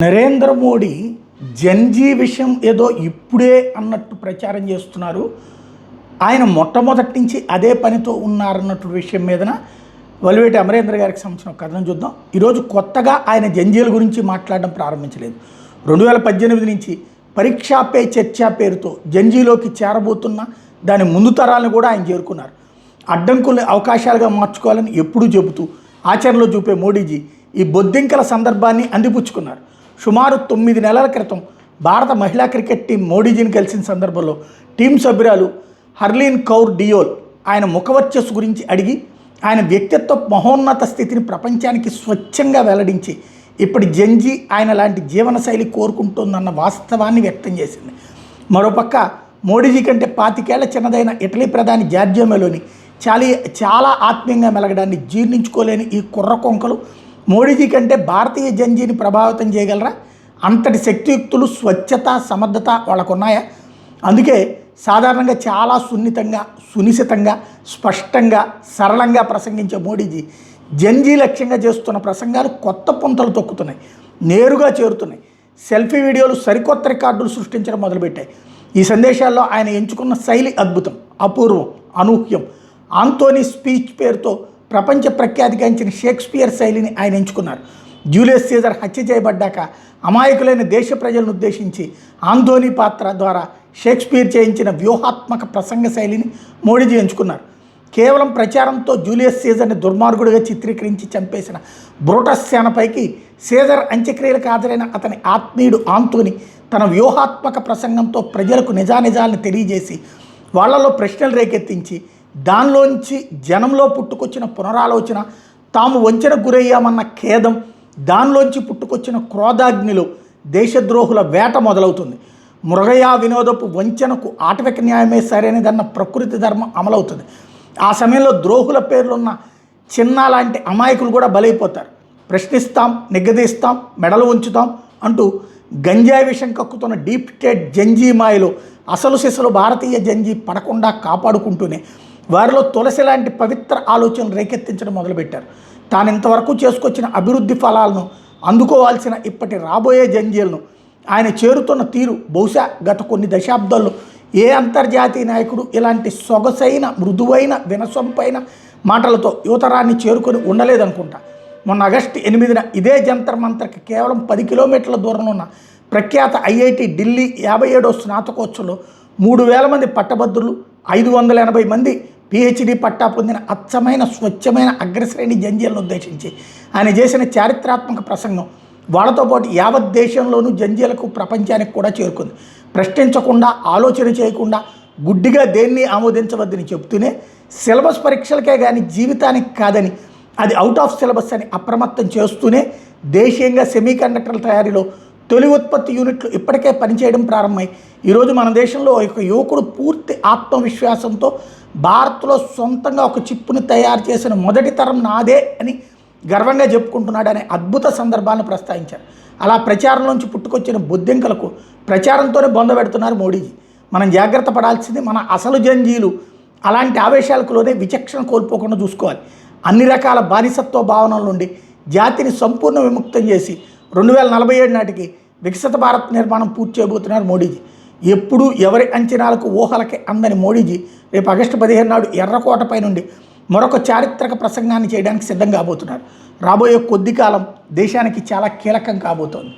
నరేంద్ర మోడీ జంజీ విషయం ఏదో ఇప్పుడే అన్నట్టు ప్రచారం చేస్తున్నారు. ఆయన మొట్టమొదటి నుంచి అదే పనితో ఉన్నారన్నట్టు విషయం మీదన వలివేటి అమరేంద్ర గారికి సంబంధించిన కథనం చూద్దాం. ఈరోజు కొత్తగా ఆయన జంజీల గురించి మాట్లాడడం ప్రారంభించలేదు. 2018 నుంచి పరీక్షా పే చర్చ పేరుతో జంజీలోకి చేరబోతున్న దాని ముందు తరాలను కూడా ఆయన చేరుకున్నారు. అడ్డంకుల్ని అవకాశాలుగా మార్చుకోవాలని ఎప్పుడూ చెబుతూ ఆచరణలో చూపే మోడీజీ ఈ బొద్దింకల సందర్భాన్ని అందిపుచ్చుకున్నారు. సుమారు 9 నెలల క్రితం భారత మహిళా క్రికెట్ టీం మోడీజీని కలిసిన సందర్భంలో టీం సభ్యురాలు హర్లీన్ కౌర్ డియోల్ ఆయన ముఖవర్చస్సు గురించి అడిగి ఆయన వ్యక్తిత్వ మహోన్నత స్థితిని ప్రపంచానికి స్వచ్ఛంగా వెల్లడించి ఇప్పటి జంజీ ఆయన లాంటి జీవనశైలి కోరుకుంటుందన్న వాస్తవాన్ని వ్యక్తం చేసింది. మరోపక్క మోడీజీ కంటే 25 ఏళ్ల చిన్నదైన ఇటలీ ప్రధాని జార్జియా మెలోని చాలా ఆత్మీయంగా మెలగడాన్ని జీర్ణించుకోలేని ఈ కుర్ర కొంకలు మోడీజీ కంటే భారతీయ జంజీని ప్రభావితం చేయగలరా? అంతటి శక్తియుక్తులు, స్వచ్ఛత, సమర్థత వాళ్ళకు ఉన్నాయా? అందుకే సాధారణంగా చాలా సున్నితంగా, సునిశితంగా, స్పష్టంగా, సరళంగా ప్రసంగించే మోడీజీ జంజీ లక్ష్యంగా చేస్తున్న ప్రసంగాలు కొత్త పుంతలు తొక్కుతున్నాయి, నేరుగా చేరుతున్నాయి. సెల్ఫీ వీడియోలు సరికొత్త రికార్డులు సృష్టించడం మొదలుపెట్టాయి. ఈ సందేశాల్లో ఆయన ఎంచుకున్న శైలి అద్భుతం, అపూర్వం, అనూహ్యం. ఆంటోనీ స్పీచ్ పేరుతో ప్రపంచ ప్రఖ్యాతిగాంచిన షేక్స్పియర్ శైలిని ఆయన ఎంచుకున్నారు. జూలియస్ సీజర్ హత్య చేయబడ్డాక అమాయకులైన దేశ ప్రజలను ఉద్దేశించి ఆంటోనీ పాత్ర ద్వారా షేక్స్పియర్ చేయించిన వ్యూహాత్మక ప్రసంగ శైలిని మోడీజీ ఎంచుకున్నారు. కేవలం ప్రచారంతో జూలియస్ సీజర్ని దుర్మార్గుడిగా చిత్రీకరించి చంపేసిన బ్రూటస్ సేనపైకి సీజర్ అంత్యక్రియలకు హాజరైన అతని ఆత్మీయుడు ఆంటోనీ తన వ్యూహాత్మక ప్రసంగంతో ప్రజలకు నిజానిజాలను తెలియజేసి వాళ్లలో ప్రశ్నలు రేకెత్తించి దానిలోంచి జనంలో పుట్టుకొచ్చిన పునరాలోచన, తాము వంచనకు గురయ్యామన్న ఖేదం, దానిలోంచి పుట్టుకొచ్చిన క్రోధాగ్నిలో దేశద్రోహుల వేట మొదలవుతుంది. మృగయా వినోదపు వంచనకు ఆటవిక న్యాయమే సరైనదన్న ప్రకృతి ధర్మం అమలవుతుంది. ఆ సమయంలో ద్రోహుల పేర్లున్న చిన్న లాంటి అమాయకులు కూడా బలైపోతారు. ప్రశ్నిస్తాం, నిగ్గదీస్తాం, మెడలు ఉంచుతాం అంటూ గంజాయి విషం కక్కుతున్న డీప్ స్టేట్ జంజీ మాయలో అసలు సిసలు భారతీయ జంజీ పడకుండా కాపాడుకుంటూనే వారిలో తులసి లాంటి పవిత్ర ఆలోచనలు రేకెత్తించడం మొదలుపెట్టారు. తాను ఇంతవరకు చేసుకొచ్చిన అభివృద్ధి ఫలాలను అందుకోవాల్సిన ఇప్పటి రాబోయే జంజీలను ఆయన చేరుతున్న తీరు బహుశా గత కొన్ని దశాబ్దాల్లో ఏ అంతర్జాతీయ నాయకుడు ఇలాంటి సొగసైన, మృదువైన, వినసొంపైన మాటలతో యువతరాన్ని చేరుకొని ఉండలేదనుకుంటా. మొన్న ఆగస్టు 8న ఇదే జంతర్ మంతర్కి కేవలం 10 కిలోమీటర్ల దూరంలో ఉన్న ప్రఖ్యాత ఐఐటి ఢిల్లీ 57వ స్నాతకోత్సవంలో 3000 మంది పట్టభద్రులు, 580 మంది పిహెచ్డి పట్టా పొందిన అచ్చమైన, స్వచ్ఛమైన అగ్రశ్రేణి జంజీలను ఉద్దేశించి ఆయన చేసిన చారిత్రాత్మక ప్రసంగం వాళ్ళతో పాటు యావత్ దేశంలోనూ జంజీలకు, ప్రపంచానికి కూడా చేరుకుంది. ప్రశ్నించకుండా, ఆలోచన చేయకుండా గుడ్డిగా దేన్ని ఆమోదించవద్దని చెబుతూనే సిలబస్ పరీక్షలకే కానీ జీవితానికి కాదని, అది అవుట్ ఆఫ్ సిలబస్ అని అప్రమత్తం చేస్తూనే దేశీయంగా సెమీకండక్టర్ల తయారీలో తొలి ఉత్పత్తి యూనిట్లు ఇప్పటికే పనిచేయడం ప్రారంభమై ఈరోజు మన దేశంలో ఒక యువకుడు పూర్తి ఆత్మవిశ్వాసంతో భారత్లో సొంతంగా ఒక చిప్పుని తయారు చేసిన మొదటి తరం నాదే అని గర్వంగా చెప్పుకుంటున్నాడు అనే అద్భుత సందర్భాలను ప్రస్తావించారు. అలా ప్రచారంలోంచి పుట్టుకొచ్చిన బొద్దింకలకు ప్రచారంతోనే బొంద పెడుతున్నారు మోడీజీ. మనం జాగ్రత్త పడాల్సింది మన అసలు జంజీలు అలాంటి ఆవేశాలకులోనే విచక్షణ కోల్పోకుండా చూసుకోవాలి. అన్ని రకాల బానిసత్వ భావనల నుండి జాతిని సంపూర్ణ విముక్తం చేసి 2047 నాటికి వికసిత భారత్ నిర్మాణం పూర్తి చేయబోతున్నారు మోడీజీ. ఎప్పుడు ఎవరి అంచనాలకు, ఊహలకి అందని మోడీజీ రేపు ఆగస్టు 15 నాడు ఎర్రకోటపై నుండి మరొక చారిత్రక ప్రసంగాన్ని చేయడానికి సిద్ధం కాబోతున్నారు. రాబోయే కొద్ది కాలం దేశానికి చాలా కీలకం కాబోతోంది.